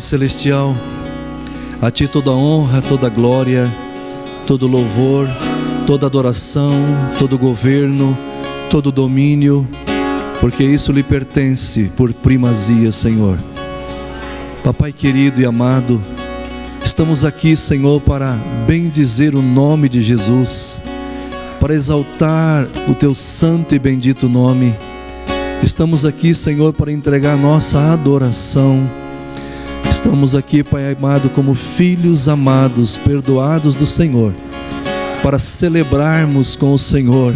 Celestial, a Ti toda honra, toda glória, todo louvor, toda adoração, todo governo, todo domínio, porque isso lhe pertence por primazia, Senhor. Papai querido e amado, estamos aqui, Senhor, para bendizer o nome de Jesus, para exaltar o Teu santo e bendito nome. Estamos aqui, Senhor, para entregar nossa adoração. Estamos aqui, Pai amado, como filhos amados, perdoados do Senhor, para celebrarmos com o Senhor,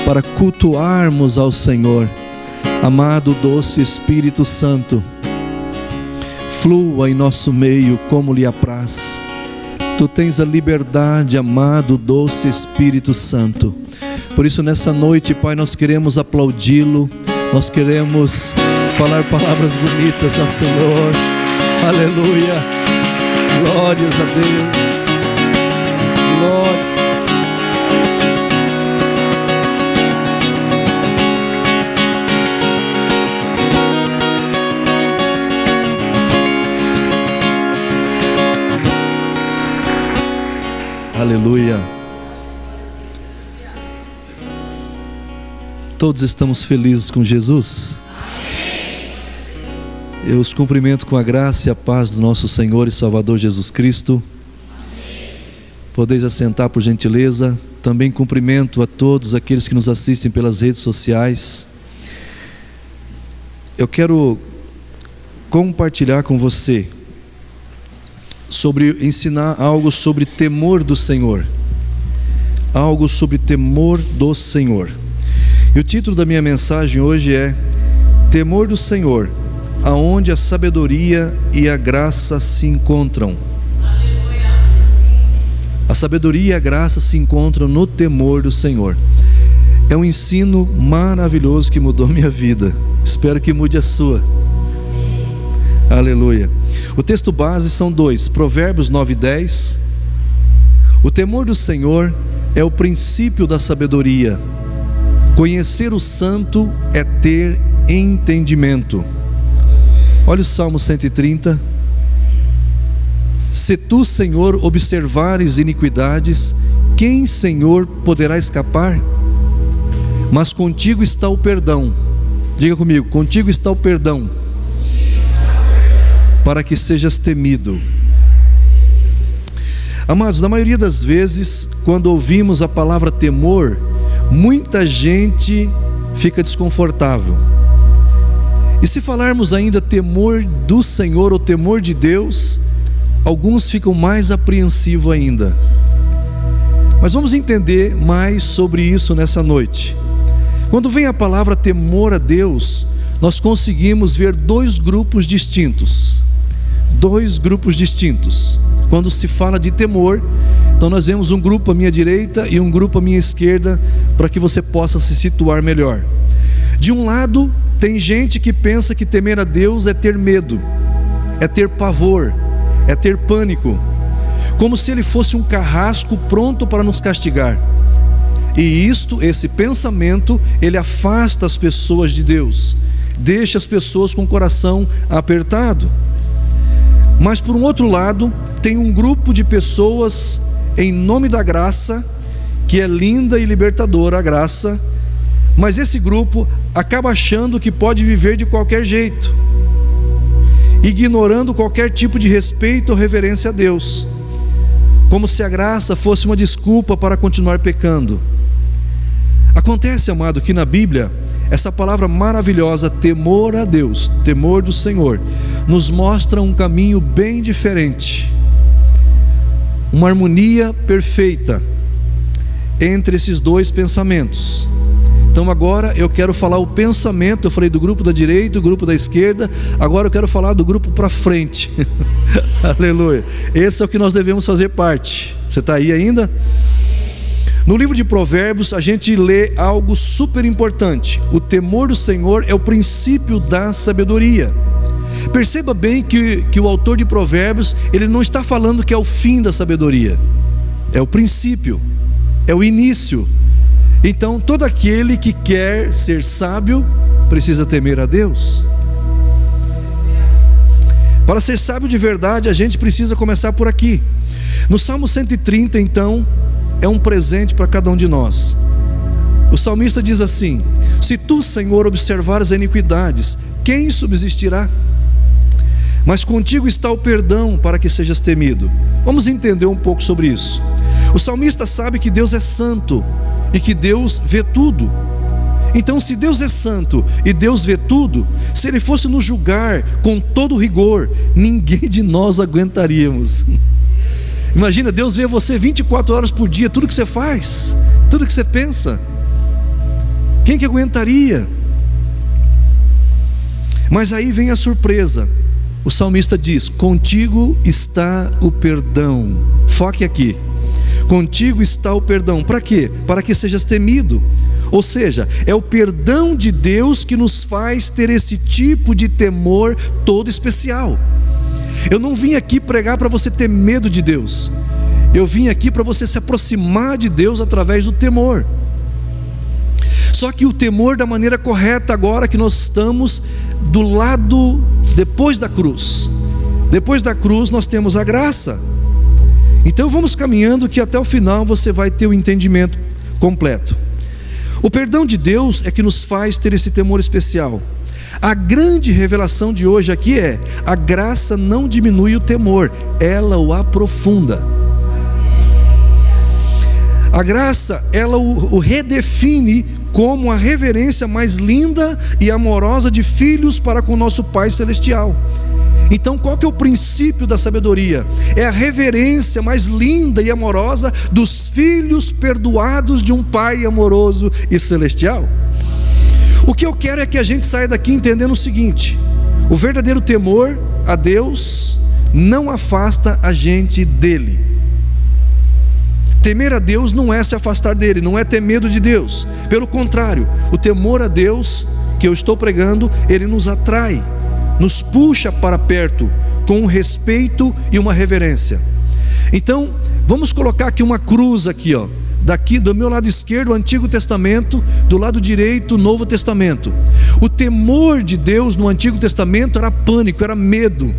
para cultuarmos ao Senhor. Amado, doce Espírito Santo, flua em nosso meio como lhe apraz. Tu tens a liberdade, amado, doce Espírito Santo. Por isso, nessa noite, Pai, nós queremos aplaudi-lo, nós queremos falar palavras bonitas ao Senhor. Aleluia, glórias a Deus, glória. Aleluia. Todos estamos felizes com Jesus? Eu os cumprimento com a graça e a paz do nosso Senhor e Salvador Jesus Cristo. Podeis assentar por gentileza. Também cumprimento a todos aqueles que nos assistem pelas redes sociais. Eu quero compartilhar com você ensinar algo sobre temor do Senhor. Algo sobre temor do Senhor. E o título da minha mensagem hoje é Temor do Senhor, aonde a sabedoria e a graça se encontram. A sabedoria e a graça se encontram no temor do Senhor. É um ensino maravilhoso que mudou minha vida. Espero que mude a sua. Aleluia. O texto base são dois, Provérbios 9:10. O temor do Senhor é o princípio da sabedoria. Conhecer o santo é ter entendimento. Olha o Salmo 130. Se tu, Senhor, observares iniquidades, quem, Senhor, poderá escapar? Mas contigo está o perdão. Diga comigo, contigo está o perdão, para que sejas temido. Amados, na maioria das vezes, quando ouvimos a palavra temor, muita gente fica desconfortável. E se falarmos ainda temor do Senhor ou temor de Deus, alguns ficam mais apreensivos ainda. Mas vamos entender mais sobre isso nessa noite. Quando vem a palavra temor a Deus, nós conseguimos ver dois grupos distintos. Dois grupos distintos. Quando se fala de temor, então nós vemos um grupo à minha direita e um grupo à minha esquerda, para que você possa se situar melhor. De um lado, tem gente que pensa que temer a Deus é ter medo, é ter pavor, é ter pânico, como se Ele fosse um carrasco pronto para nos castigar. E esse pensamento, ele afasta as pessoas de Deus, deixa as pessoas com o coração apertado. Mas por um outro lado, tem um grupo de pessoas em nome da graça, que é linda e libertadora a graça, mas esse grupo acaba achando que pode viver de qualquer jeito, ignorando qualquer tipo de respeito ou reverência a Deus, como se a graça fosse uma desculpa para continuar pecando. Acontece, amado, que na Bíblia, essa palavra maravilhosa, temor a Deus, temor do Senhor, nos mostra um caminho bem diferente, uma harmonia perfeita entre esses dois pensamentos. Então agora eu quero falar o pensamento. Eu falei do grupo da direita, do grupo da esquerda. Agora eu quero falar do grupo para frente. Aleluia. Esse é o que nós devemos fazer parte. Você está aí ainda? No livro de Provérbios a gente lê algo super importante. O temor do Senhor é o princípio da sabedoria. Perceba bem que o autor de Provérbios, ele não está falando que é o fim da sabedoria. É o princípio, é o início. Então todo aquele que quer ser sábio precisa temer a Deus. Para ser sábio de verdade, a gente precisa começar por aqui. No Salmo 130, então, é um presente para cada um de nós. O salmista diz assim: se tu, Senhor, observares as iniquidades, quem subsistirá? Mas contigo está o perdão para que sejas temido. Vamos entender um pouco sobre isso. O salmista sabe que Deus é santo e que Deus vê tudo. Então, se Deus é santo e Deus vê tudo, se Ele fosse nos julgar com todo rigor, ninguém de nós aguentaríamos. Imagina, Deus vê você 24 horas por dia, tudo que você faz, tudo que você pensa. Quem que aguentaria? Mas aí vem a surpresa. O salmista diz: contigo está o perdão. Foque aqui. Contigo está o perdão. Para quê? Para que sejas temido. Ou seja, é o perdão de Deus que nos faz ter esse tipo de temor todo especial. Eu não vim aqui pregar para você ter medo de Deus. Eu vim aqui para você se aproximar de Deus através do temor. Só que o temor da maneira correta, agora que nós estamos do lado depois da cruz. Depois da cruz nós temos a graça. Então vamos caminhando que até o final você vai ter o entendimento completo. O perdão de Deus é que nos faz ter esse temor especial. A grande revelação de hoje aqui é: a graça não diminui o temor, ela o aprofunda. A graça, ela o redefine como a reverência mais linda e amorosa de filhos para com o nosso Pai Celestial. Então, qual que é o princípio da sabedoria? É a reverência mais linda e amorosa dos filhos perdoados de um Pai amoroso e celestial. O que eu quero é que a gente saia daqui entendendo o seguinte: o verdadeiro temor a Deus não afasta a gente dele. Temer a Deus não é se afastar dele, não é ter medo de Deus. Pelo contrário, o temor a Deus que eu estou pregando, ele nos atrai, nos puxa para perto, com um respeito e uma reverência. Então, vamos colocar aqui uma cruz aqui, ó. Daqui do meu lado esquerdo o Antigo Testamento, do lado direito o Novo Testamento. O temor de Deus no Antigo Testamento era pânico, era medo.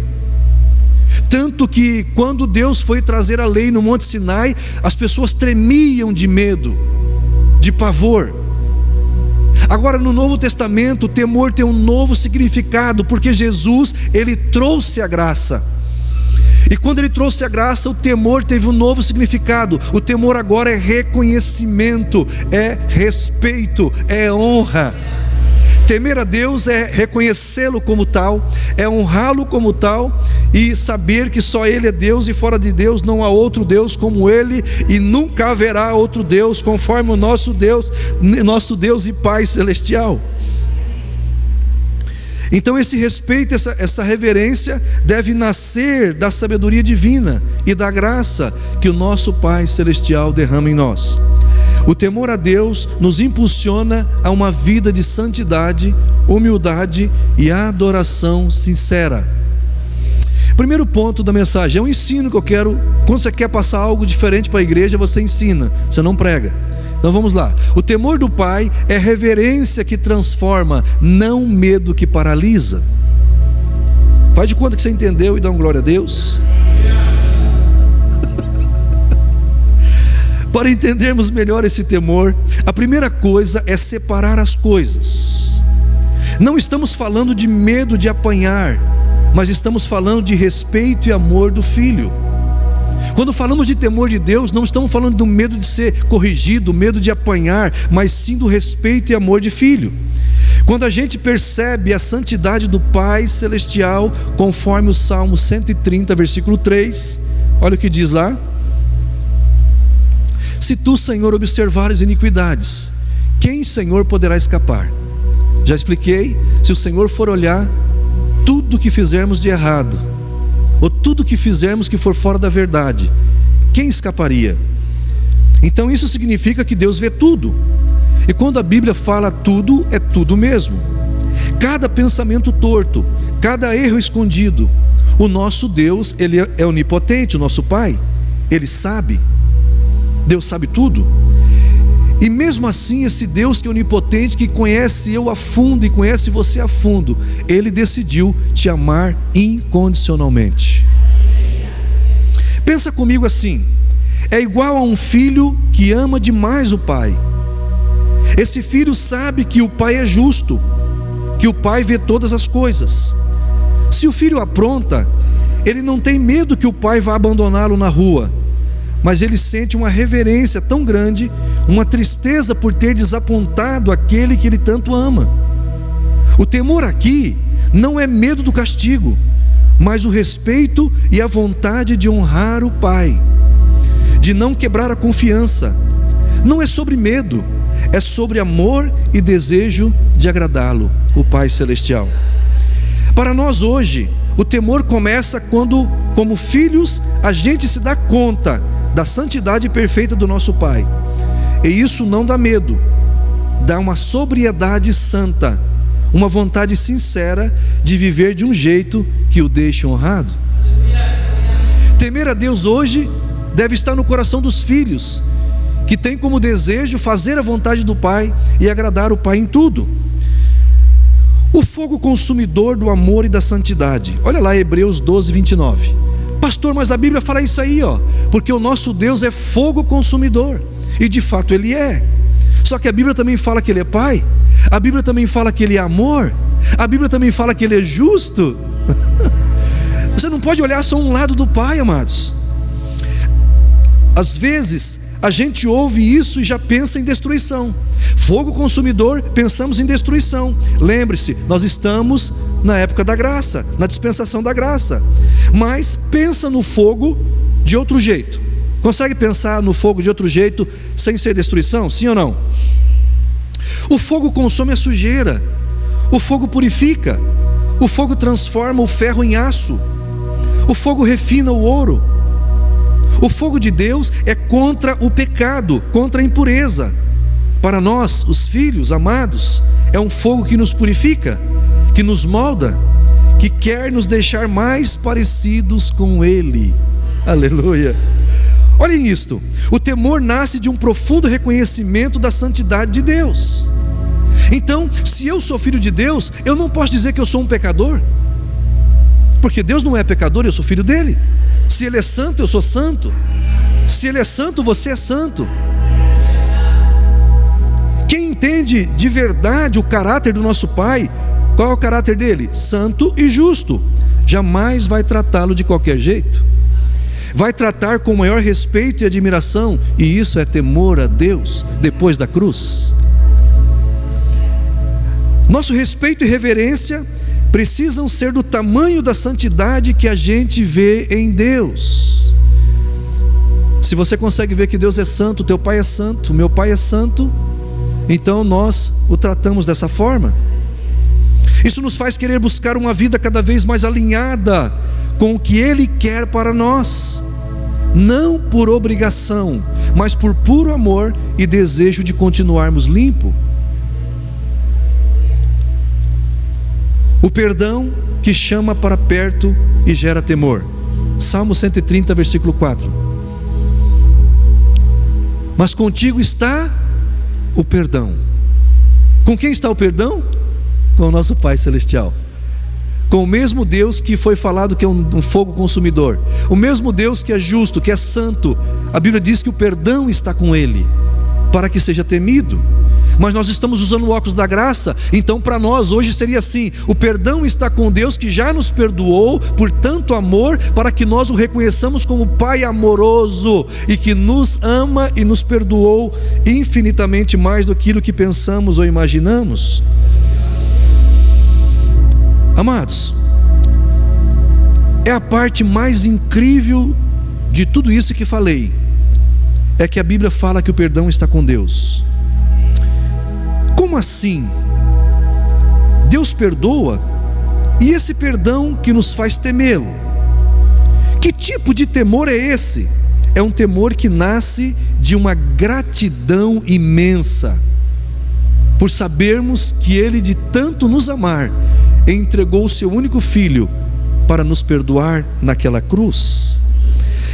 Tanto que quando Deus foi trazer a lei no Monte Sinai, as pessoas tremiam de medo, de pavor. Agora no Novo Testamento o temor tem um novo significado, porque Jesus, ele trouxe a graça. E quando ele trouxe a graça, o temor teve um novo significado. O temor agora é reconhecimento, é respeito, é honra. Temer a Deus é reconhecê-lo como tal, é honrá-lo como tal, e saber que só Ele é Deus, e fora de Deus não há outro Deus como Ele, e nunca haverá outro Deus conforme o nosso Deus e Pai Celestial. Então esse respeito, essa reverência deve nascer da sabedoria divina e da graça que o nosso Pai Celestial derrama em nós. O temor a Deus nos impulsiona a uma vida de santidade, humildade e adoração sincera. Primeiro ponto da mensagem, é um ensino que eu quero. Quando você quer passar algo diferente para a igreja, você ensina, você não prega. Então vamos lá. O temor do Pai é reverência que transforma, não medo que paralisa. Faz de conta que você entendeu e dá uma glória a Deus. Para entendermos melhor esse temor, a primeira coisa é separar as coisas. Não estamos falando de medo de apanhar, mas estamos falando de respeito e amor do filho. Quando falamos de temor de Deus, não estamos falando do medo de ser corrigido, medo de apanhar, mas sim do respeito e amor de filho. Quando a gente percebe a santidade do Pai Celestial, conforme o Salmo 130, versículo 3, olha o que diz lá: se tu, Senhor, observares iniquidades, quem, Senhor, poderá escapar? Já expliquei, se o Senhor for olhar tudo que fizermos de errado, ou tudo que fizermos que for fora da verdade, quem escaparia? Então isso significa que Deus vê tudo. E quando a Bíblia fala tudo, é tudo mesmo. Cada pensamento torto, cada erro escondido. O nosso Deus, Ele é onipotente, o nosso Pai, Ele sabe. Deus sabe tudo. E mesmo assim, esse Deus que é onipotente, que conhece eu a fundo e conhece você a fundo, Ele decidiu te amar incondicionalmente. Pensa comigo assim: é igual a um filho que ama demais o pai. Esse filho sabe que o pai é justo, que o pai vê todas as coisas. Se o filho apronta, ele não tem medo que o pai vá abandoná-lo na rua, mas ele sente uma reverência tão grande, uma tristeza por ter desapontado aquele que ele tanto ama. O temor aqui não é medo do castigo, mas o respeito e a vontade de honrar o pai, de não quebrar a confiança. Não é sobre medo, é sobre amor e desejo de agradá-lo, o Pai Celestial. Para nós hoje, o temor começa quando, como filhos, a gente se dá conta da santidade perfeita do nosso Pai. E isso não dá medo, dá uma sobriedade santa, uma vontade sincera de viver de um jeito que o deixe honrado. Temer a Deus hoje deve estar no coração dos filhos, que tem como desejo fazer a vontade do Pai e agradar o Pai em tudo. O fogo consumidor do amor e da santidade. Olha lá Hebreus 12, 29. Pastor, mas a Bíblia fala isso aí, porque o nosso Deus é fogo consumidor. E de fato Ele é. Só que a Bíblia também fala que Ele é Pai. A Bíblia também fala que Ele é amor. A Bíblia também fala que Ele é justo. Você não pode olhar só um lado do Pai, amados. Às vezes a gente ouve isso e já pensa em destruição. Fogo consumidor, pensamos em destruição. Lembre-se, nós estamos na época da graça, na dispensação da graça. Mas pensa no fogo de outro jeito. Consegue pensar no fogo de outro jeito sem ser destruição? Sim ou não? O fogo consome a sujeira. O fogo purifica. O fogo transforma o ferro em aço. O fogo refina o ouro. O fogo de Deus é contra o pecado, contra a impureza. Para nós, os filhos amados, é um fogo que nos purifica, que nos molda, que quer nos deixar mais parecidos com Ele. Aleluia! Olhem isto: o temor nasce de um profundo reconhecimento da santidade de Deus. Então, se eu sou filho de Deus, eu não posso dizer que eu sou um pecador, porque Deus não é pecador, eu sou filho dele. Se Ele é santo, eu sou santo. Se Ele é santo, você é santo. Quem entende de verdade o caráter do nosso Pai, qual é o caráter dele? Santo e justo. Jamais vai tratá-lo de qualquer jeito. Vai tratar com maior respeito e admiração, e isso é temor a Deus depois da cruz. Nosso respeito e reverência precisam ser do tamanho da santidade que a gente vê em Deus. Se você consegue ver que Deus é santo, teu Pai é santo, meu Pai é santo, então nós o tratamos dessa forma. Isso nos faz querer buscar uma vida cada vez mais alinhada com o que Ele quer para nós, não por obrigação, mas por puro amor e desejo de continuarmos limpos. O perdão que chama para perto e gera temor. Salmo 130, versículo 4. Mas contigo está o perdão. Com quem está o perdão? Com o nosso Pai Celestial. Com o mesmo Deus que foi falado que é um fogo consumidor. O mesmo Deus que é justo, que é santo. A Bíblia diz que o perdão está com Ele, para que seja temido. Mas nós estamos usando o óculos da graça. Então para nós hoje seria assim: o perdão está com Deus que já nos perdoou por tanto amor, para que nós o reconheçamos como Pai amoroso e que nos ama e nos perdoou infinitamente mais do que pensamos ou imaginamos. Amados, é a parte mais incrível de tudo isso que falei, é que a Bíblia fala que o perdão está com Deus. Como assim? Deus perdoa, e esse perdão que nos faz temê-lo. Que tipo de temor é esse? É um temor que nasce de uma gratidão imensa, por sabermos que Ele, de tanto nos amar, entregou o seu único filho para nos perdoar naquela cruz.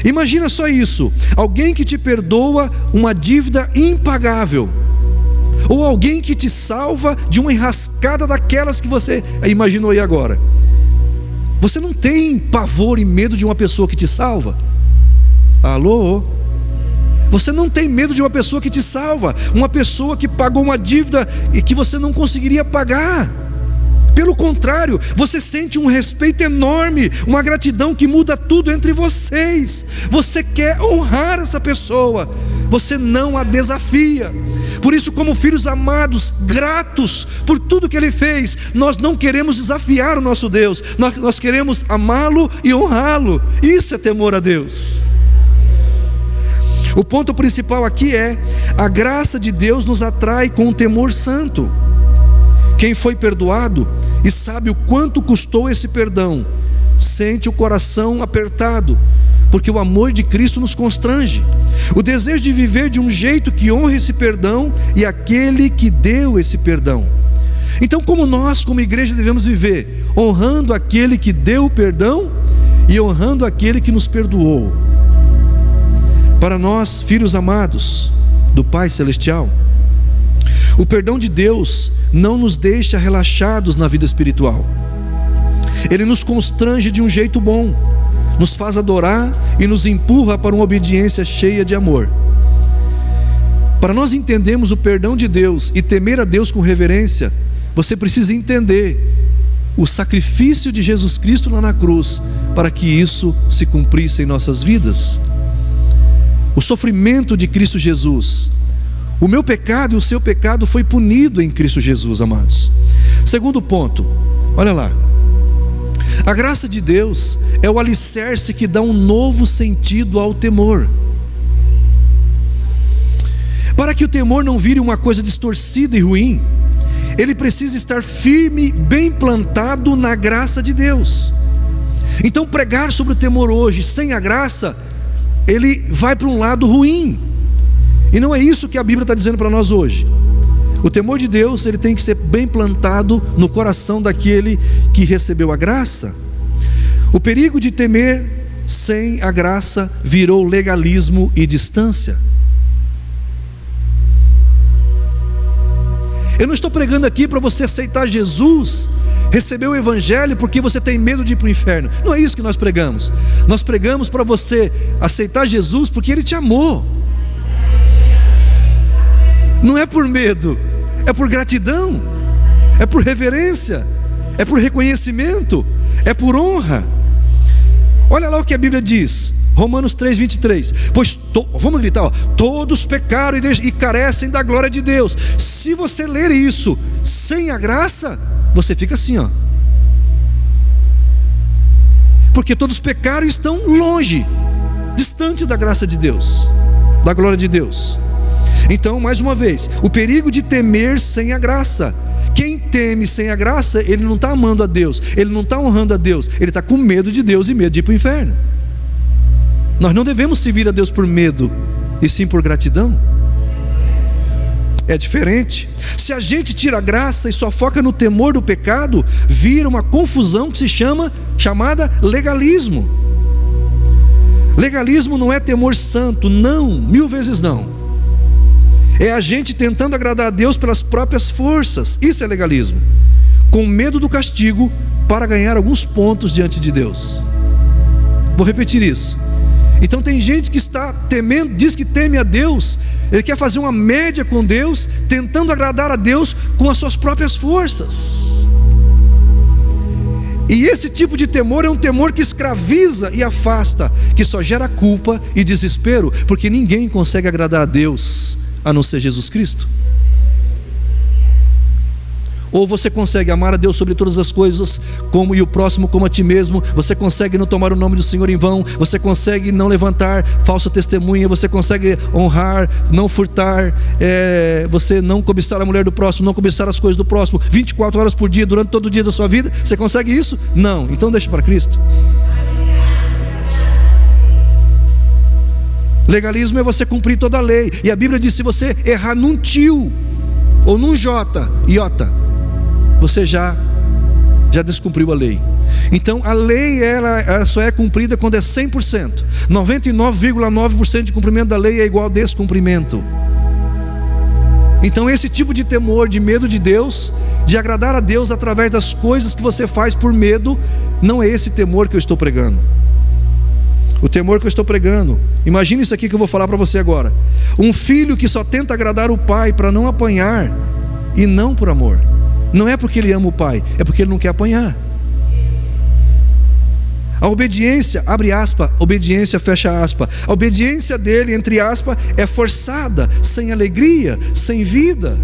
Imagina só isso: alguém que te perdoa uma dívida impagável, ou alguém que te salva de uma enrascada daquelas que você imaginou aí agora. Você não tem pavor e medo de uma pessoa que te salva? Alô? Você não tem medo de uma pessoa que te salva, uma pessoa que pagou uma dívida e que você não conseguiria pagar. Pelo contrário, você sente um respeito enorme, uma gratidão que muda tudo entre vocês. Você quer honrar essa pessoa, você não a desafia. Por isso, como filhos amados, gratos por tudo que Ele fez, nós não queremos desafiar o nosso Deus, nós queremos amá-lo e honrá-lo. Isso é temor a Deus. O ponto principal aqui é: a graça de Deus nos atrai com um temor santo. Quem foi perdoado e sabe o quanto custou esse perdão, sente o coração apertado, porque o amor de Cristo nos constrange. O desejo de viver de um jeito que honre esse perdão e aquele que deu esse perdão. Então, como nós, como igreja, devemos viver? Honrando aquele que deu o perdão e honrando aquele que nos perdoou. Para nós, filhos amados do Pai Celestial, o perdão de Deus não nos deixa relaxados na vida espiritual. Ele nos constrange de um jeito bom, nos faz adorar e nos empurra para uma obediência cheia de amor. Para nós entendermos o perdão de Deus e temer a Deus com reverência, você precisa entender o sacrifício de Jesus Cristo lá na cruz, para que isso se cumprisse em nossas vidas. O sofrimento de Cristo Jesus. O meu pecado e o seu pecado foi punido em Cristo Jesus, amados. Segundo ponto, olha lá. A graça de Deus é o alicerce que dá um novo sentido ao temor. Para que o temor não vire uma coisa distorcida e ruim, ele precisa estar firme, bem plantado na graça de Deus. Então, pregar sobre o temor hoje sem a graça, ele vai para um lado ruim. E não é isso que a Bíblia está dizendo para nós hoje. O temor de Deus, ele tem que ser bem plantado no coração daquele que recebeu a graça. O perigo de temer sem a graça virou legalismo e distância. Eu não estou pregando aqui para você aceitar Jesus, receber o Evangelho porque você tem medo de ir para o inferno. Não é isso que nós pregamos. Nós pregamos para você aceitar Jesus porque Ele te amou. Não é por medo, é por gratidão, é por reverência, é por reconhecimento, é por honra. Olha lá o que a Bíblia diz, Romanos 3:23. Pois, vamos gritar, ó, todos pecaram e carecem da glória de Deus. Se você ler isso sem a graça, você fica assim, ó. Porque todos pecaram e estão longe, distante da graça de Deus, da glória de Deus. Então, mais uma vez, o perigo de temer sem a graça. Quem teme sem a graça, ele não está amando a Deus, ele não está honrando a Deus, ele está com medo de Deus e medo de ir para o inferno. Nós não devemos servir a Deus por medo, e sim por gratidão. É diferente. Se a gente tira a graça e só foca no temor do pecado, vira uma confusão que se chamada legalismo. Legalismo não é temor santo, não, 1000 vezes não. É a gente tentando agradar a Deus pelas próprias forças. Isso é legalismo. Com medo do castigo para ganhar alguns pontos diante de Deus. Vou repetir isso. Então tem gente que está temendo, diz que teme a Deus, ele quer fazer uma média com Deus, tentando agradar a Deus com as suas próprias forças. E esse tipo de temor é um temor que escraviza e afasta, que só gera culpa e desespero, porque ninguém consegue agradar a Deus a não ser Jesus Cristo. Ou você consegue amar a Deus sobre todas as coisas, como e o próximo como a ti mesmo. Você consegue não tomar o nome do Senhor em vão. Você consegue não levantar falsa testemunha. Você consegue honrar, não furtar, você não cobiçar a mulher do próximo, não cobiçar as coisas do próximo 24 horas por dia, durante todo o dia da sua vida. Você consegue isso? Não, então deixa para Cristo. Legalismo é você cumprir toda a lei. E a Bíblia diz: se você errar num tio ou num iota, você já descumpriu a lei. Então a lei ela só é cumprida quando é 100%. 99,9% de cumprimento da lei é igual a descumprimento. Então esse tipo de temor, de medo de Deus, de agradar a Deus através das coisas que você faz por medo, não é esse temor que eu estou pregando. O temor que eu estou pregando, imagine isso aqui que eu vou falar para você agora. Um filho que só tenta agradar o pai para não apanhar, e não por amor. Não é porque ele ama o pai, é porque ele não quer apanhar. A obediência, abre aspa, obediência, fecha aspa. A obediência dele, entre aspas, é forçada, sem alegria, sem vida.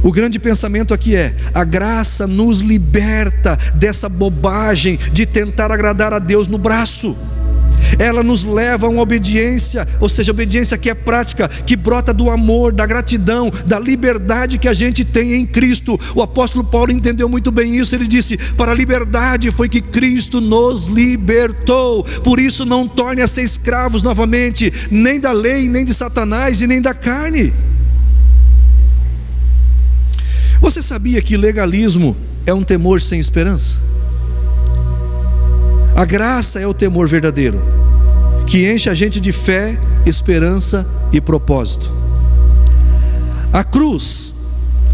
O grande pensamento aqui é: a graça nos liberta dessa bobagem de tentar agradar a Deus no braço. Ela nos leva a uma obediência, ou seja, obediência que é prática, que brota do amor, da gratidão, da liberdade que a gente tem em Cristo. O apóstolo Paulo entendeu muito bem isso. Ele disse: para a liberdade foi que Cristo nos libertou. Por isso não torne a ser escravos novamente, nem da lei, nem de Satanás e nem da carne. Você sabia que legalismo é um temor sem esperança? A graça é o temor verdadeiro, que enche a gente de fé, esperança e propósito. A cruz,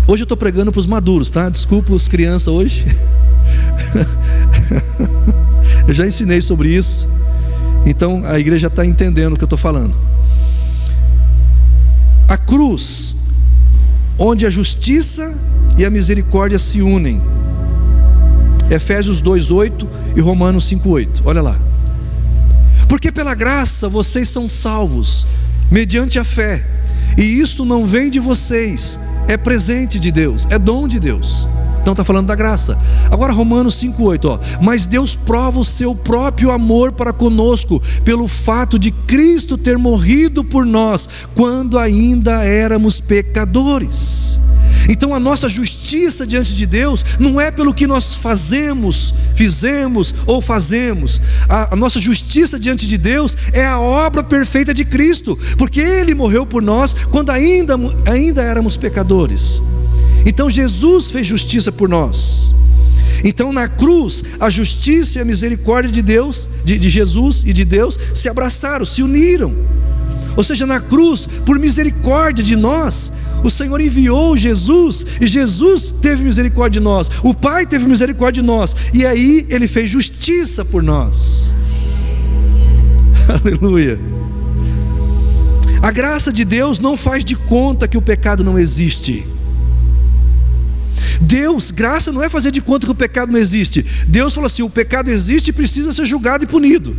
hoje eu estou pregando para os maduros, tá? Desculpa os crianças hoje. Eu já ensinei sobre isso, então a igreja está entendendo o que eu estou falando. A cruz, onde a justiça e a misericórdia se unem. Efésios 2:8 e Romanos 5:8. Olha lá. Porque pela graça vocês são salvos, mediante a fé. E isso não vem de vocês, é presente de Deus, é dom de Deus. Então está falando da graça. Agora Romanos 5:8, mas Deus prova o seu próprio amor para conosco, pelo fato de Cristo ter morrido por nós, quando ainda éramos pecadores. Então a nossa justiça diante de Deus não é pelo que nós fizemos ou fazemos. A nossa justiça diante de Deus é a obra perfeita de Cristo, porque Ele morreu por nós quando ainda éramos pecadores. Então Jesus fez justiça por nós. Então na cruz a justiça e a misericórdia de Deus, de Jesus e de Deus, se abraçaram, se uniram. Ou seja, na cruz, por misericórdia de nós, o Senhor enviou Jesus, e Jesus teve misericórdia de nós, o Pai teve misericórdia de nós, e aí Ele fez justiça por nós. Aleluia. A graça de Deus não faz de conta que o pecado não existe. Graça não é fazer de conta que o pecado não existe. Deus falou assim: o pecado existe e precisa ser julgado e punido.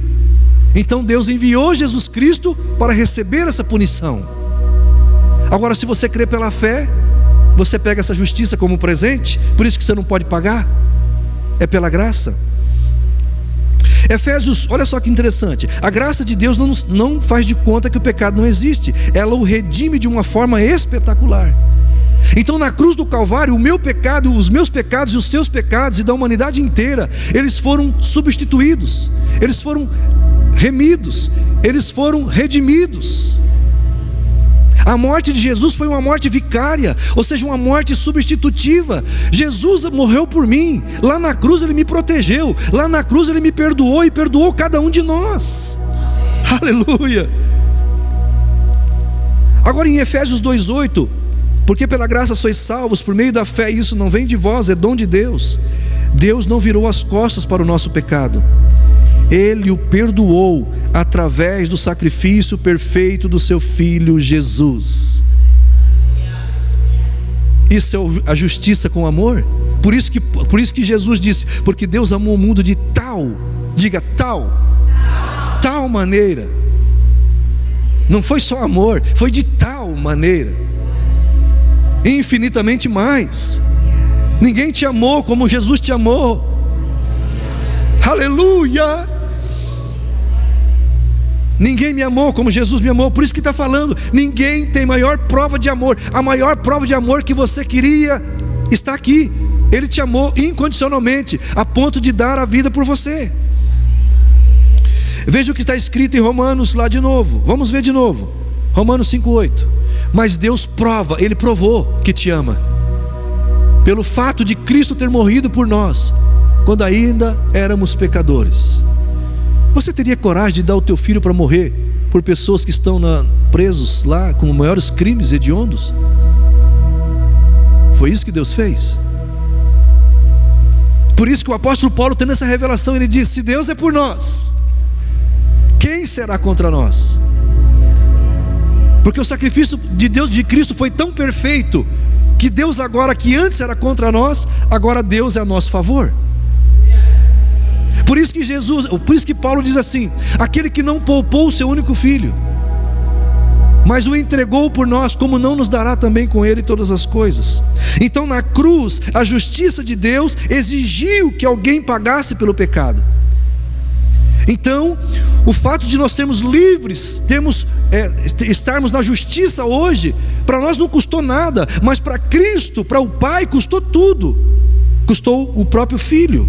Então Deus enviou Jesus Cristo para receber essa punição. Agora, se você crê pela fé, você pega essa justiça como presente. Por isso que você não pode pagar. É pela graça. Efésios, olha só que interessante. A graça de Deus não faz de conta que o pecado não existe. Ela o redime de uma forma espetacular. Então na cruz do Calvário, o meu pecado, os meus pecados e os seus pecados, e da humanidade inteira, eles foram substituídos, eles foram remidos, eles foram redimidos. A morte de Jesus foi uma morte vicária, ou seja, uma morte substitutiva. Jesus morreu por mim. Lá na cruz Ele me protegeu. Lá na cruz Ele me perdoou e perdoou cada um de nós. Aleluia. Agora em Efésios 2:8, porque pela graça sois salvos por meio da fé, e isso não vem de vós, é dom de Deus. Deus não virou as costas para o nosso pecado. Ele o perdoou através do sacrifício perfeito do seu Filho Jesus. Isso é a justiça com amor. Por isso que Jesus disse: porque Deus amou o mundo de tal maneira. Não foi só amor, foi de tal maneira, infinitamente mais. Ninguém te amou como Jesus te amou. Aleluia. Ninguém me amou como Jesus me amou. Por isso que está falando, ninguém tem maior prova de amor. A maior prova de amor que você queria está aqui. Ele te amou incondicionalmente, a ponto de dar a vida por você. Veja o que está escrito em Romanos lá de novo. Vamos ver de novo. Romanos 5:8. Mas Deus prova, Ele provou que te ama. pelo fato de Cristo ter morrido por nós, quando ainda éramos pecadores. Você teria coragem de dar o teu filho para morrer por pessoas que estão presos lá com maiores crimes hediondos? Foi isso que Deus fez. Por isso que o apóstolo Paulo, tendo essa revelação, ele diz: se Deus é por nós, quem será contra nós? Porque o sacrifício de Deus, de Cristo, foi tão perfeito, que Deus agora, que antes era contra nós, agora Deus é a nosso favor. Por isso que Paulo diz assim: aquele que não poupou o seu único filho, mas o entregou por nós, como não nos dará também com ele todas as coisas? Então, na cruz, a justiça de Deus exigiu que alguém pagasse pelo pecado. Então, o fato de nós sermos livres, estarmos na justiça hoje, para nós não custou nada, mas para Cristo, para o Pai, custou tudo. Custou o próprio Filho.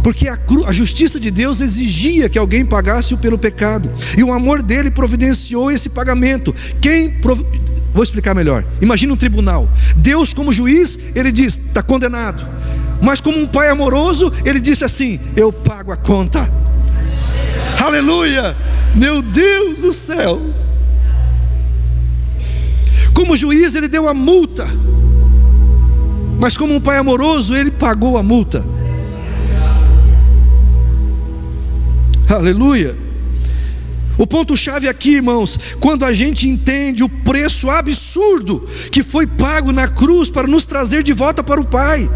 Porque a justiça de Deus exigia que alguém pagasse pelo pecado, e o amor dele providenciou esse pagamento. Vou explicar melhor. Imagina um tribunal. Deus, como juiz, ele diz: está condenado. Mas como um pai amoroso, ele disse assim: eu pago a conta. Aleluia! Meu Deus do céu! Como juiz, ele deu a multa, mas como um pai amoroso, ele pagou a multa. Aleluia! O ponto-chave aqui, irmãos, quando a gente entende o preço absurdo que foi pago na cruz para nos trazer de volta para o Pai,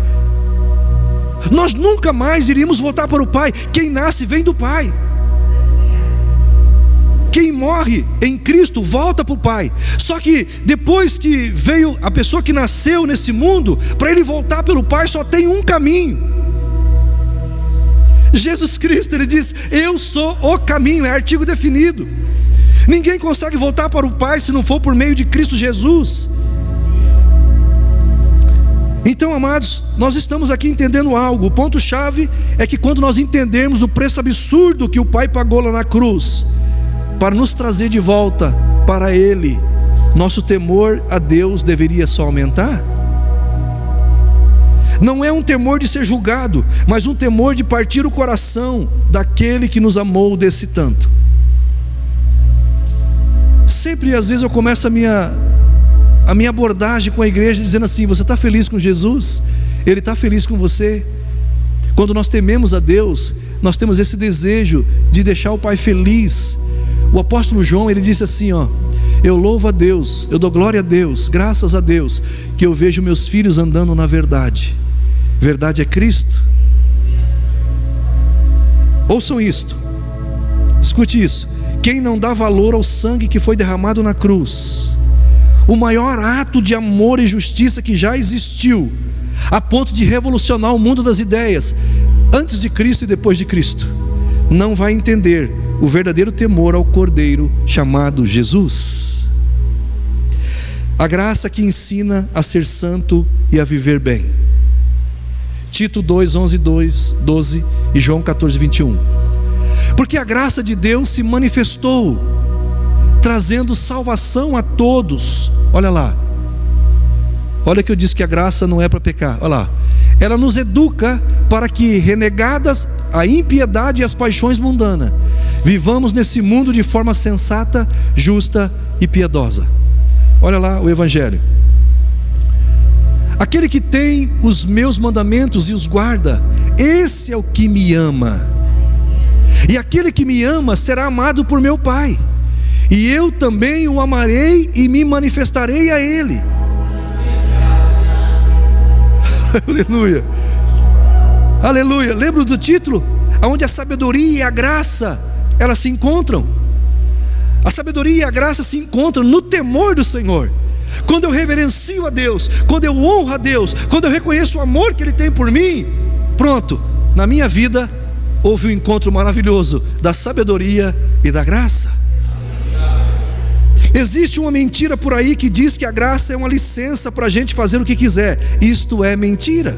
nós nunca mais iríamos voltar para o Pai. Quem nasce vem do Pai. Quem morre em Cristo volta para o Pai. Só que depois que veio a pessoa que nasceu nesse mundo, para ele voltar pelo Pai só tem um caminho. Jesus Cristo, ele diz: eu sou o caminho, é artigo definido. Ninguém consegue voltar para o Pai se não for por meio de Cristo Jesus. Então, amados, nós estamos aqui entendendo algo. O ponto-chave é que quando nós entendermos o preço absurdo que o Pai pagou lá na cruz, para nos trazer de volta para Ele, nosso temor a Deus deveria só aumentar. Não é um temor de ser julgado, mas um temor de partir o coração daquele que nos amou desse tanto. Sempre, às vezes, eu começo a minha abordagem com a igreja dizendo assim: você está feliz com Jesus? Ele está feliz com você? Quando nós tememos a Deus, nós temos esse desejo de deixar o Pai feliz. O apóstolo João, ele disse assim: eu louvo a Deus, eu dou glória a Deus, graças a Deus, que eu vejo meus filhos andando na verdade. Verdade é Cristo. Ouçam isto, escute isso: quem não dá valor ao sangue que foi derramado na cruz, o maior ato de amor e justiça que já existiu, a ponto de revolucionar o mundo das ideias, antes de Cristo e depois de Cristo, não vai entender o verdadeiro temor ao Cordeiro chamado Jesus. A graça que ensina a ser santo e a viver bem. Tito 2, 11, 12 e João 14, 21. Porque a graça de Deus se manifestou, trazendo salvação a todos. Olha lá, olha que eu disse que a graça não é para pecar. Olha lá, ela nos educa para que, renegadas a impiedade e as paixões mundanas, vivamos nesse mundo de forma sensata, justa e piedosa. Olha lá o Evangelho: aquele que tem os meus mandamentos e os guarda, esse é o que me ama. E aquele que me ama será amado por meu Pai, e eu também o amarei e me manifestarei a ele. Aleluia, aleluia. Lembra do título? Onde a sabedoria e a graça, elas se encontram. A sabedoria e a graça se encontram no temor do Senhor. Quando eu reverencio a Deus, quando eu honro a Deus, quando eu reconheço o amor que Ele tem por mim, pronto, na minha vida houve um encontro maravilhoso da sabedoria e da graça. Existe uma mentira por aí que diz que a graça é uma licença para a gente fazer o que quiser. Isto é mentira.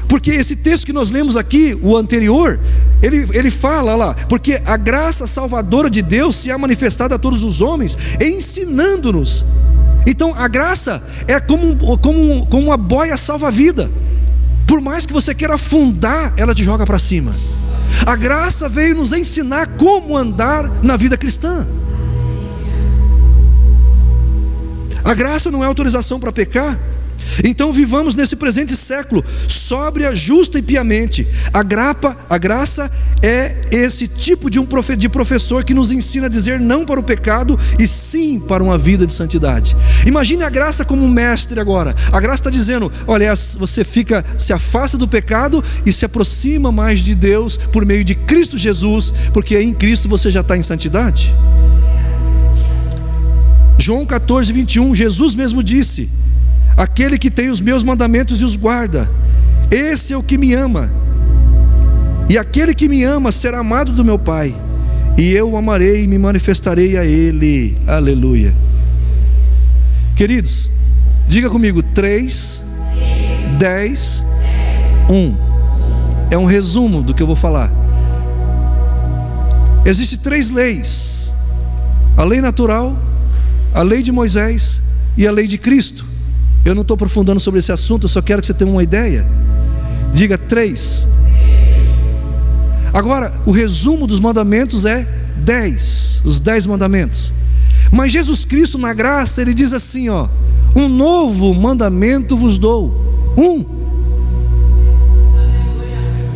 Porque esse texto que nós lemos aqui, o anterior, ele fala lá: porque a graça salvadora de Deus se é manifestada a todos os homens, ensinando-nos Então a graça é como uma boia salva-vida. Por mais que você queira afundar, ela te joga para cima. A graça veio nos ensinar como andar na vida cristã. A graça não é autorização para pecar. Então vivamos nesse presente século sóbria, justa e piamente. A graça é esse tipo de professor que nos ensina a dizer não para o pecado e sim para uma vida de santidade. Imagine a graça como um mestre agora. A graça está dizendo: olha, você se afasta do pecado e se aproxima mais de Deus por meio de Cristo Jesus, porque em Cristo você já está em santidade. João 14, 21, Jesus mesmo disse: aquele que tem os meus mandamentos e os guarda, esse é o que me ama. E aquele que me ama será amado do meu Pai, e eu o amarei e me manifestarei a ele. Aleluia. Queridos, diga comigo: 3, 10, 1. É um resumo do que eu vou falar. Existem 3 leis: a lei natural, a lei de Moisés e a lei de Cristo. Eu não estou aprofundando sobre esse assunto, eu só quero que você tenha uma ideia. Diga 3. Agora, o resumo dos mandamentos é 10, os 10 mandamentos. Mas Jesus Cristo, na graça, Ele diz assim, ó: um novo mandamento vos dou.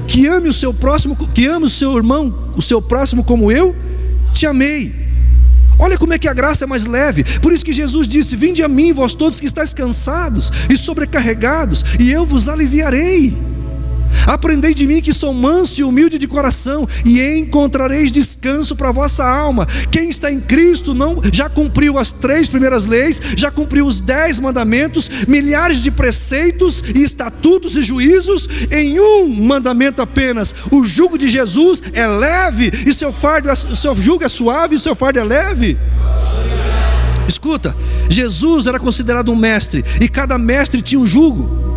Que ame o seu próximo, que ame o seu irmão, o seu próximo como eu te amei. Olha como é que a graça é mais leve. Por isso que Jesus disse: vinde a mim, vós todos que estáis cansados e sobrecarregados, e eu vos aliviarei. Aprendei de mim, que sou manso e humilde de coração, e encontrareis descanso para a vossa alma. Quem está em Cristo já cumpriu as 3 primeiras leis, já cumpriu os 10 mandamentos, milhares de preceitos e estatutos e juízos em um mandamento apenas. O jugo de Jesus é leve e seu jugo é suave e seu fardo é leve. Escuta, Jesus era considerado um mestre, e cada mestre tinha um jugo.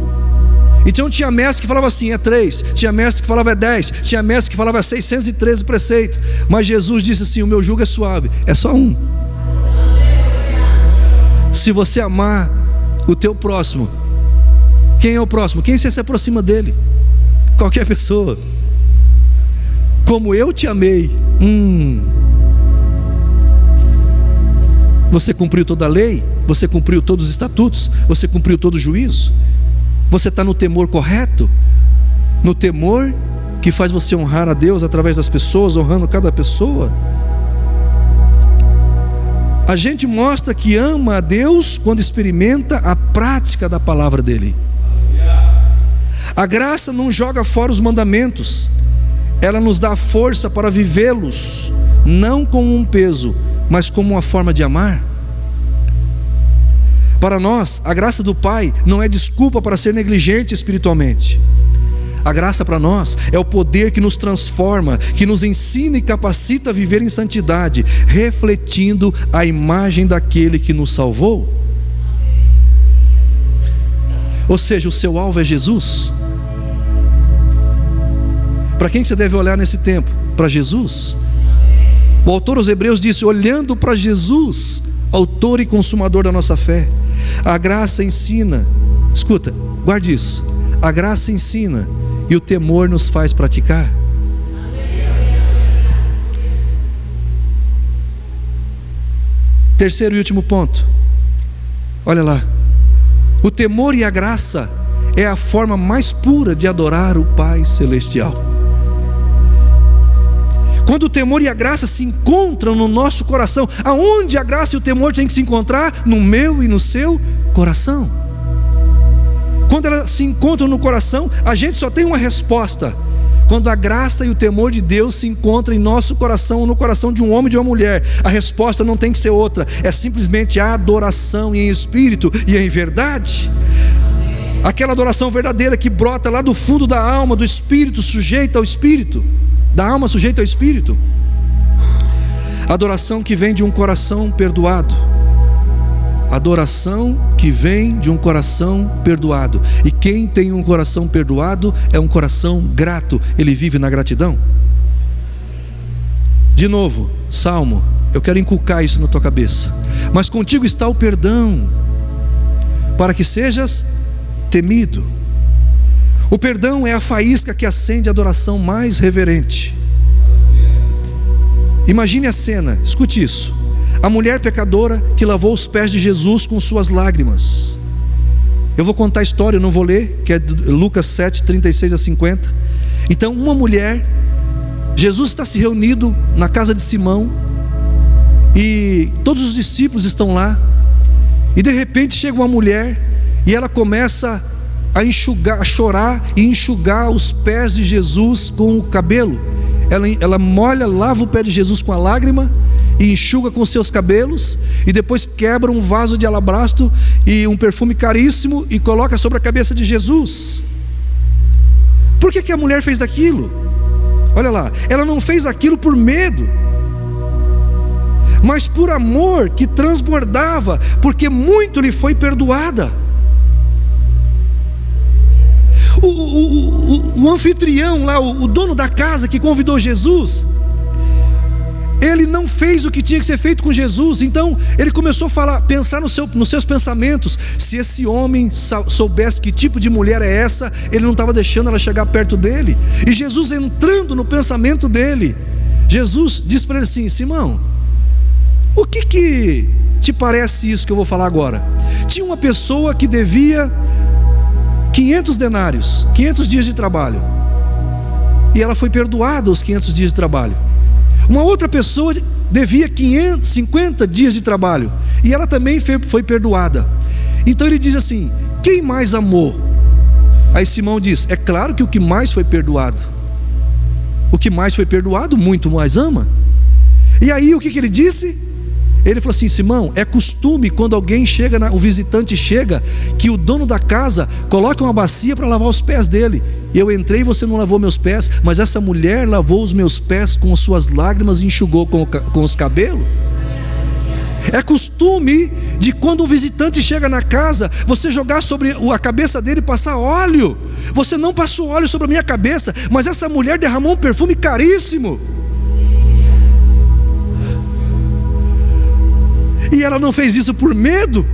Então tinha mestre que falava assim: é 3, tinha mestre que falava é 10, tinha mestre que falava é 613 preceitos. Mas Jesus disse assim: o meu jugo é suave, é só um. Se você amar o teu próximo, quem é o próximo? Quem você se aproxima dele? Qualquer pessoa. Como eu te amei. Você cumpriu toda a lei, você cumpriu todos os estatutos, você cumpriu todo o juízo. Você está no temor correto? No temor que faz você honrar a Deus através das pessoas, honrando cada pessoa? A gente mostra que ama a Deus quando experimenta a prática da palavra dele. A graça não joga fora os mandamentos, ela nos dá força para vivê-los, não como um peso, mas como uma forma de amar. Para nós, a graça do Pai não é desculpa para ser negligente espiritualmente. A graça para nós é o poder que nos transforma, que nos ensina e capacita a viver em santidade, refletindo a imagem daquele que nos salvou. Ou seja, o seu alvo é Jesus. Para quem você deve olhar nesse tempo? Para Jesus. O autor aos Hebreus disse: olhando para Jesus, autor e consumador da nossa fé. A graça ensina, escuta, guarde isso, a graça ensina e o temor nos faz praticar. Terceiro e último ponto, olha lá: o temor e a graça é a forma mais pura de adorar o Pai Celestial. Quando o temor e a graça se encontram no nosso coração, aonde a graça e o temor têm que se encontrar? No meu e no seu coração. Quando elas se encontram no coração, a gente só tem uma resposta: quando a graça e o temor de Deus se encontram em nosso coração, ou no coração de um homem e de uma mulher. A resposta não tem que ser outra, é simplesmente a adoração em espírito e em verdade. Aquela adoração verdadeira que brota lá do fundo da alma, do espírito, sujeita ao espírito, da alma sujeita ao espírito. Adoração que vem de um coração perdoado. Adoração que vem de um coração perdoado. E quem tem um coração perdoado é um coração grato. Ele vive na gratidão. De novo, Salmo Eu quero inculcar isso na tua cabeça. Mas contigo está o perdão, para que sejas temido. O perdão é a faísca que acende a adoração mais reverente. Imagine a cena, escute isso. A mulher pecadora que lavou os pés de Jesus com suas lágrimas. Eu vou contar a história, eu não vou ler, que é Lucas 7, 36 a 50. Então uma mulher, Jesus está se reunido na casa de Simão, e todos os discípulos estão lá, e de repente chega uma mulher, e ela começa a chorar e enxugar os pés de Jesus com o cabelo. Ela molha, lava o pé de Jesus com a lágrima e enxuga com seus cabelos, e depois quebra um vaso de alabastro e um perfume caríssimo e coloca sobre a cabeça de Jesus. Por que a mulher fez daquilo? Olha lá, ela não fez aquilo por medo, mas por amor que transbordava, porque muito lhe foi perdoada. O anfitrião lá, o dono da casa que convidou Jesus, ele não fez o que tinha que ser feito com Jesus. Então ele começou a pensar nos seus pensamentos. Se esse homem soubesse que tipo de mulher é essa, ele não estava deixando ela chegar perto dele. E Jesus, entrando no pensamento dele, Jesus disse para ele assim: Simão, o que te parece isso que eu vou falar agora? Tinha uma pessoa que devia 500 denários, 500 dias de trabalho, e ela foi perdoada os 500 dias de trabalho. Uma outra pessoa devia 50 dias de trabalho, e ela também foi perdoada. Então ele diz assim: quem mais amou? Aí Simão diz: é claro que o que mais foi perdoado. O que mais foi perdoado, muito mais ama. E aí o que ele disse? Ele falou assim: Simão, é costume quando alguém chega, o visitante chega, que o dono da casa coloca uma bacia para lavar os pés dele. Eu entrei e você não lavou meus pés, mas essa mulher lavou os meus pés com as suas lágrimas e enxugou com os cabelos. É costume de quando um visitante chega na casa, você jogar sobre a cabeça dele e passar óleo. Você não passou óleo sobre a minha cabeça, mas essa mulher derramou um perfume caríssimo. E ela não fez isso por medo,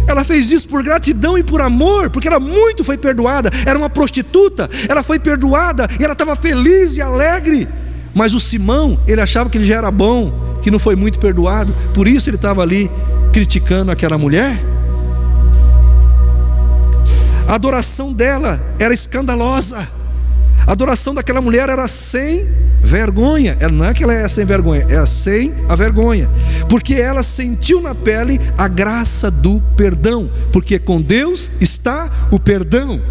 ela fez isso por gratidão e por amor, porque ela muito foi perdoada. Era uma prostituta, ela foi perdoada e ela estava feliz e alegre. Mas o Simão, ele achava que ele já era bom, que não foi muito perdoado, por isso ele estava ali criticando aquela mulher. A adoração dela era escandalosa. A adoração daquela mulher era sem vergonha. Não é que ela é sem vergonha, é sem a vergonha, porque ela sentiu na pele a graça do perdão, porque com Deus está o perdão.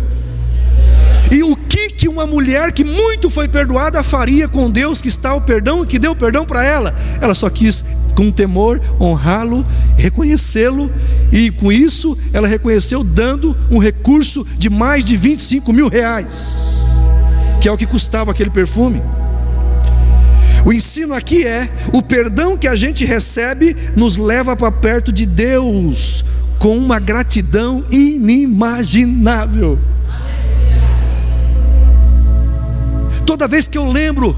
E o que uma mulher que muito foi perdoada faria com Deus que está o perdão, que deu o perdão para ela? Ela só quis, com temor, honrá-lo, reconhecê-lo, e com isso ela reconheceu dando um recurso de mais de 25 mil reais, que é o que custava aquele perfume. O ensino aqui é: o perdão que a gente recebe nos leva para perto de Deus com uma gratidão inimaginável. Toda vez que eu lembro,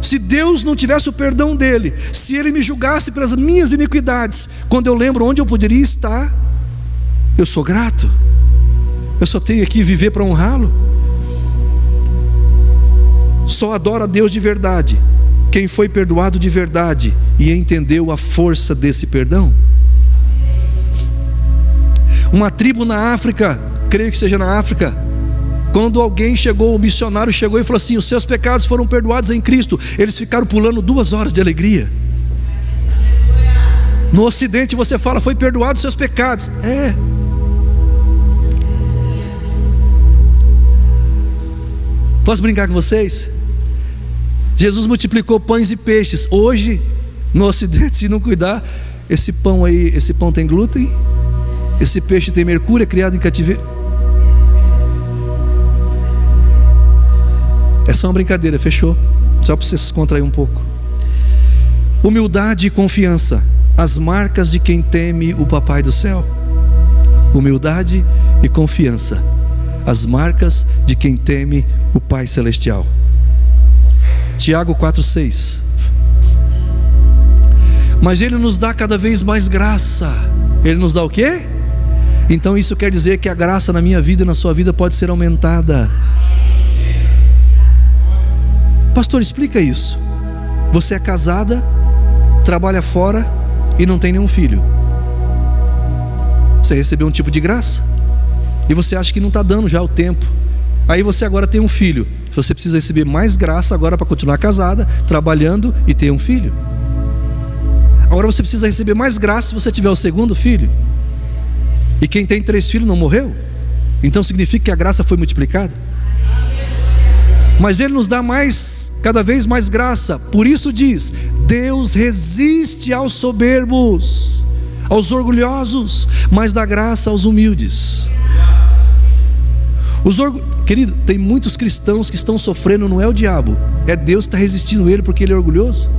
se Deus não tivesse o perdão dele, se ele me julgasse pelas minhas iniquidades, quando eu lembro onde eu poderia estar, eu sou grato. Eu só tenho que viver para honrá-lo. Só adora a Deus de verdade quem foi perdoado de verdade e entendeu a força desse perdão. Uma tribo na África, creio que seja na África, quando alguém chegou, o missionário chegou e falou assim: os seus pecados foram perdoados em Cristo, eles ficaram pulando 2 horas de alegria. No Ocidente você fala: foi perdoado os seus pecados. Posso brincar com vocês? Jesus multiplicou pães e peixes. Hoje, no Ocidente, se não cuidar, esse pão aí, esse pão tem glúten, esse peixe tem mercúrio, é criado em cativeiro. É só uma brincadeira, fechou? Só para você se contrair um pouco. Humildade e confiança, as marcas de quem teme o Papai do céu. Humildade e confiança, as marcas de quem teme o Pai celestial. Tiago 4,6. Mas Ele nos dá cada vez mais graça. Ele nos dá o quê? Então isso quer dizer que a graça na minha vida e na sua vida pode ser aumentada. Pastor, explica isso. Você é casada, trabalha fora e não tem nenhum filho. Você recebeu um tipo de graça e você acha que não está dando já o tempo. Aí você agora tem um filho. Você precisa receber mais graça agora para continuar casada, trabalhando e ter um filho. Agora você precisa receber mais graça se você tiver o segundo filho. E quem tem 3 filhos não morreu? Então significa que a graça foi multiplicada. Mas Ele nos dá cada vez mais graça. Por isso diz: Deus resiste aos soberbos, aos orgulhosos, mas dá graça aos humildes. Querido, tem muitos cristãos que estão sofrendo, não é o diabo, é Deus que está resistindo ele porque ele é orgulhoso.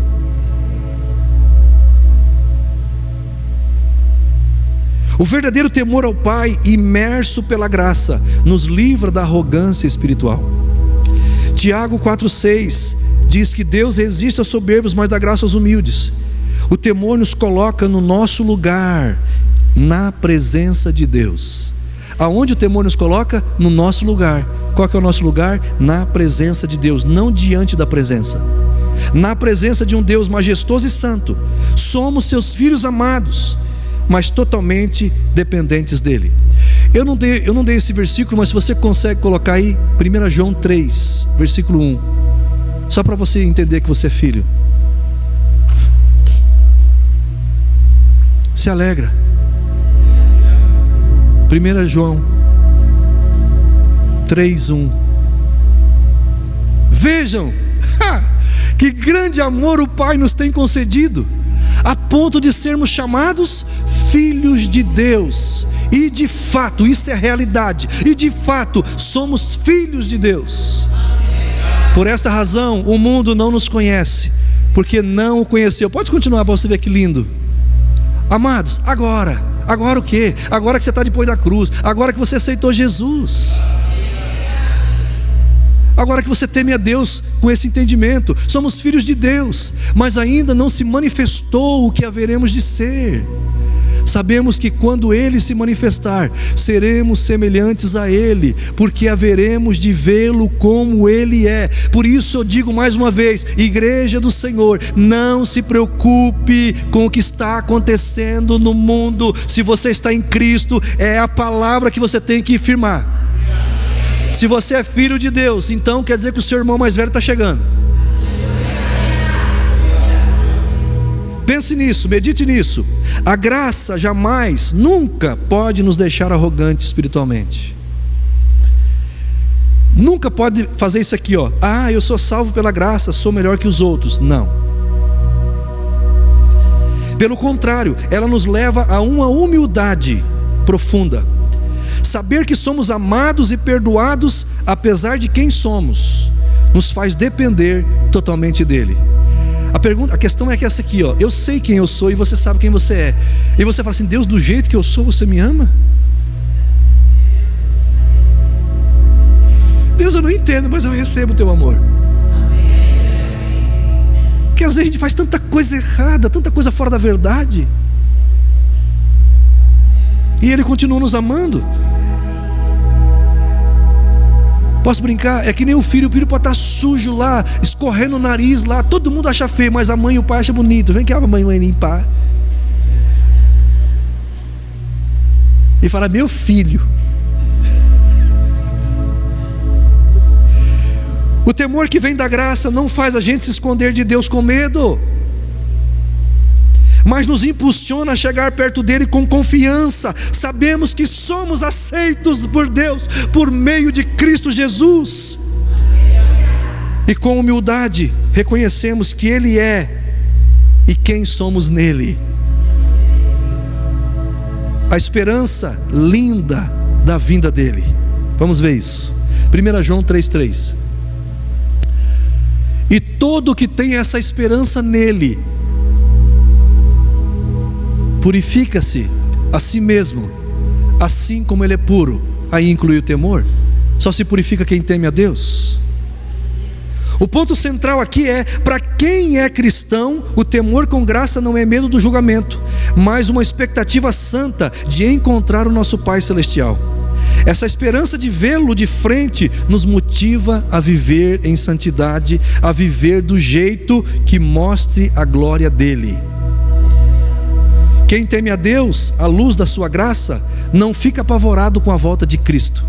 O verdadeiro temor ao Pai, imerso pela graça, nos livra da arrogância espiritual. Tiago 4,6 diz que Deus resiste aos soberbos, mas dá graça aos humildes. O temor nos coloca no nosso lugar, na presença de Deus. Aonde o temor nos coloca? No nosso lugar. Qual que é o nosso lugar? Na presença de Deus, não diante da presença. Na presença de um Deus majestoso e santo. Somos seus filhos amados, mas totalmente dependentes dele. Eu não dei esse versículo, mas se você consegue colocar aí 1 João 3, versículo 1, só para você entender que você é filho. Se alegra. 1 João 3:1. Vejam que grande amor o Pai nos tem concedido, a ponto de sermos chamados filhos de Deus. E de fato, isso é realidade. E de fato, somos filhos de Deus. Por esta razão, o mundo não nos conhece, porque não o conheceu. Pode continuar para você ver que lindo. Amados, agora o quê? Agora que você está depois da cruz, agora que você aceitou Jesus, agora que você teme a Deus com esse entendimento, somos filhos de Deus, mas ainda não se manifestou o que haveremos de ser. Sabemos que quando Ele se manifestar, seremos semelhantes a Ele, porque haveremos de vê-lo como Ele é. Por isso eu digo mais uma vez, igreja do Senhor, não se preocupe com o que está acontecendo no mundo. Se você está em Cristo, é a palavra que você tem que firmar. Se você é filho de Deus, então quer dizer que o seu irmão mais velho está chegando. Pense nisso, medite nisso. A graça jamais, nunca pode nos deixar arrogantes espiritualmente. Nunca pode fazer isso aqui, ó. Eu sou salvo pela graça, sou melhor que os outros. Não. Pelo contrário, ela nos leva a uma humildade profunda. Saber que somos amados e perdoados, apesar de quem somos, nos faz depender totalmente dele. A questão é que essa aqui, ó. Eu sei quem eu sou e você sabe quem você é. E você fala assim: Deus, do jeito que eu sou, você me ama? Deus, eu não entendo, mas eu recebo o teu amor. Porque às vezes a gente faz tanta coisa errada, tanta coisa fora da verdade, e Ele continua nos amando. Posso brincar? É que nem o filho pode estar sujo lá, escorrendo o nariz lá, todo mundo acha feio, mas a mãe e o pai acham bonito. Vem cá, a mãe vai limpar e fala: meu filho. O temor que vem da graça não faz a gente se esconder de Deus com medo, mas nos impulsiona a chegar perto dele com confiança. Sabemos que somos aceitos por Deus por meio de Cristo Jesus, e com humildade reconhecemos que Ele é e quem somos nele. A esperança linda da vinda dele. Vamos ver isso. 1 João 3:3. E todo que tem essa esperança nele purifica-se a si mesmo, assim como ele é puro. Aí inclui o temor. Só se purifica quem teme a Deus. O ponto central aqui é: para quem é cristão, o temor com graça não é medo do julgamento, mas uma expectativa santa de encontrar o nosso Pai Celestial. Essa esperança de vê-lo de frente nos motiva a viver em santidade, a viver do jeito que mostre a glória dele. Quem teme a Deus, à luz da sua graça, não fica apavorado com a volta de Cristo.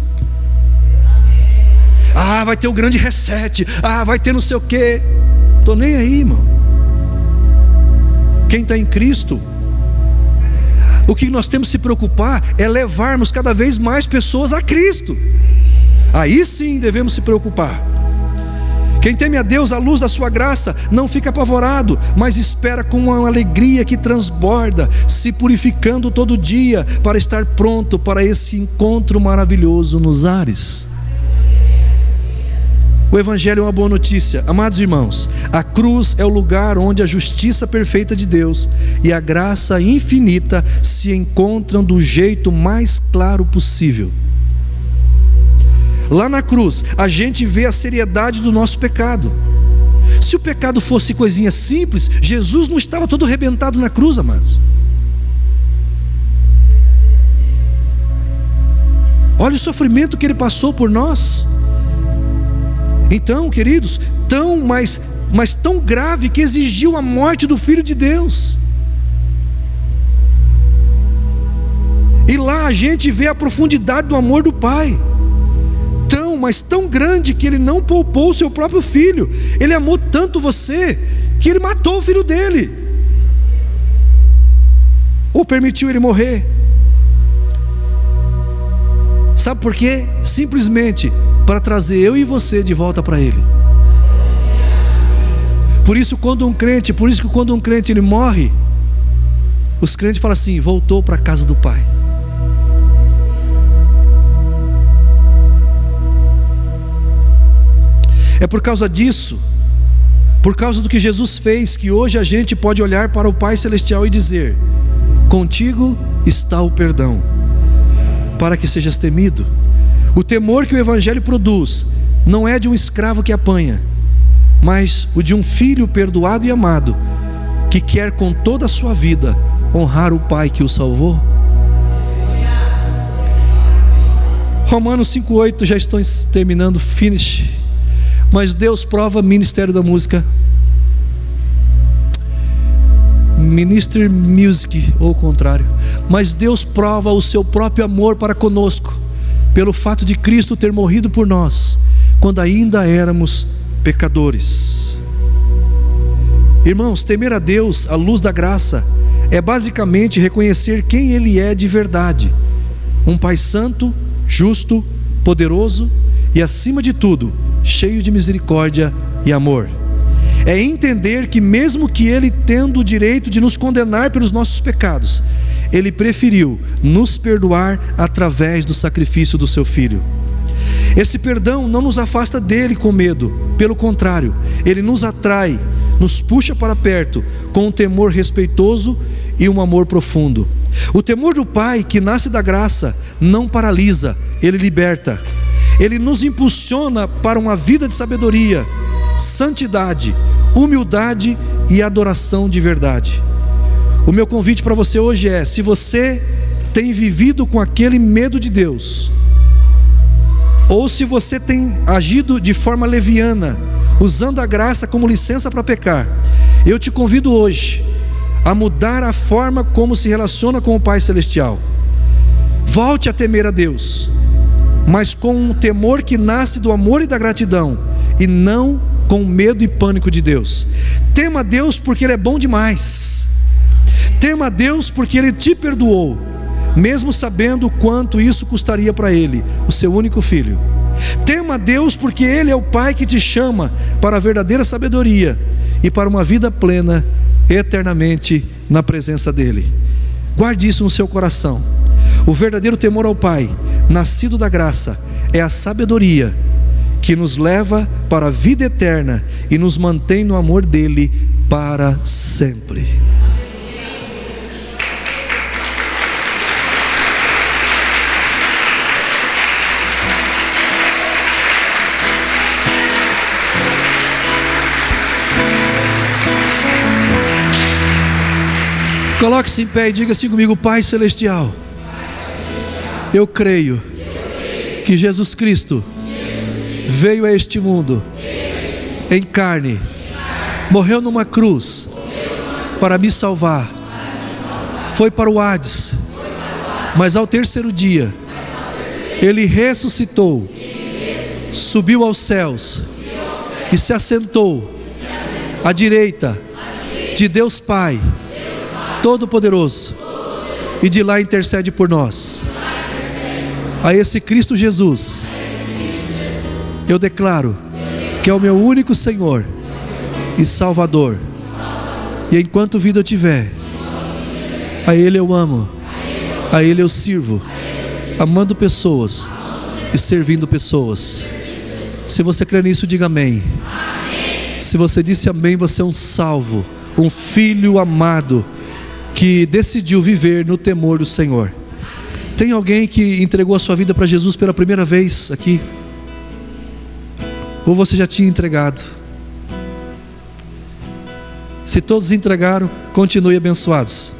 Ah, vai ter o grande reset. Ah, vai ter não sei o quê. Estou nem aí, irmão. Quem está em Cristo, o que nós temos que se preocupar é levarmos cada vez mais pessoas a Cristo. Aí sim devemos se preocupar. Quem teme a Deus à luz da sua graça não fica apavorado, mas espera com uma alegria que transborda, se purificando todo dia para estar pronto para esse encontro maravilhoso nos ares. O Evangelho é uma boa notícia. Amados irmãos, a cruz é o lugar onde a justiça perfeita de Deus e a graça infinita se encontram do jeito mais claro possível. Lá na cruz, a gente vê a seriedade do nosso pecado. Se o pecado fosse coisinha simples, Jesus não estava todo arrebentado na cruz, amados. Olha o sofrimento que ele passou por nós. Então, queridos, mas tão grave que exigiu a morte do Filho de Deus. E lá a gente vê a profundidade do amor do Pai, mas tão grande que ele não poupou o seu próprio filho. Ele amou tanto você que ele matou o filho dele, ou permitiu ele morrer. Sabe por quê? Simplesmente para trazer eu e você de volta para ele. Por isso que quando um crente ele morre, os crentes falam assim: voltou para a casa do Pai. É por causa disso, por causa do que Jesus fez, que hoje a gente pode olhar para o Pai Celestial e dizer: contigo está o perdão, para que sejas temido. O temor que o Evangelho produz não é de um escravo que apanha, mas o de um filho perdoado e amado, que quer com toda a sua vida honrar o Pai que o salvou. Romanos 5,8, já estou terminando, finish. Mas Deus prova, Ministério da Música, Ministry Music, ou o contrário. Mas Deus prova o seu próprio amor para conosco, pelo fato de Cristo ter morrido por nós, quando ainda éramos pecadores. Irmãos, temer a Deus à luz da graça é basicamente reconhecer quem Ele é de verdade: um Pai santo, justo, poderoso e, acima de tudo, cheio de misericórdia e amor. É entender que mesmo que Ele tendo o direito de nos condenar pelos nossos pecados, Ele preferiu nos perdoar através do sacrifício do seu Filho. Esse perdão não nos afasta dele com medo, pelo contrário, ele nos atrai, nos puxa para perto com um temor respeitoso e um amor profundo. O temor do Pai, que nasce da graça, não paralisa, ele liberta. Ele nos impulsiona para uma vida de sabedoria, santidade, humildade e adoração de verdade. O meu convite para você hoje é: se você tem vivido com aquele medo de Deus, ou se você tem agido de forma leviana, usando a graça como licença para pecar, eu te convido hoje a mudar a forma como se relaciona com o Pai Celestial. Volte a temer a Deus, mas com um temor que nasce do amor e da gratidão, e não com medo e pânico de Deus. Tema a Deus porque Ele é bom demais. Tema a Deus porque Ele te perdoou, mesmo sabendo o quanto isso custaria para Ele, o seu único filho. Tema a Deus porque Ele é o Pai que te chama para a verdadeira sabedoria e para uma vida plena, eternamente na presença dEle. Guarde isso no seu coração. O verdadeiro temor ao Pai, nascido da graça, é a sabedoria que nos leva para a vida eterna e nos mantém no amor dEle para sempre. Coloque-se em pé e diga assim comigo: Pai Celestial, eu creio que Jesus Cristo veio a este mundo em carne, morreu numa cruz para me salvar, foi para o Hades, mas ao terceiro dia Ele ressuscitou, subiu aos céus e se assentou à direita de Deus Pai Todo-Poderoso, e de lá intercede por nós. A esse Cristo Jesus eu declaro que é o meu único Senhor e Salvador, e enquanto vida eu tiver, a Ele eu amo, a Ele eu sirvo, amando pessoas e servindo pessoas. Se você crê nisso, diga amém. Se você disse amém, você é um salvo, um filho amado, que decidiu viver no temor do Senhor. Tem alguém que entregou a sua vida para Jesus pela primeira vez aqui? Ou você já tinha entregado? Se todos entregaram, continue abençoados.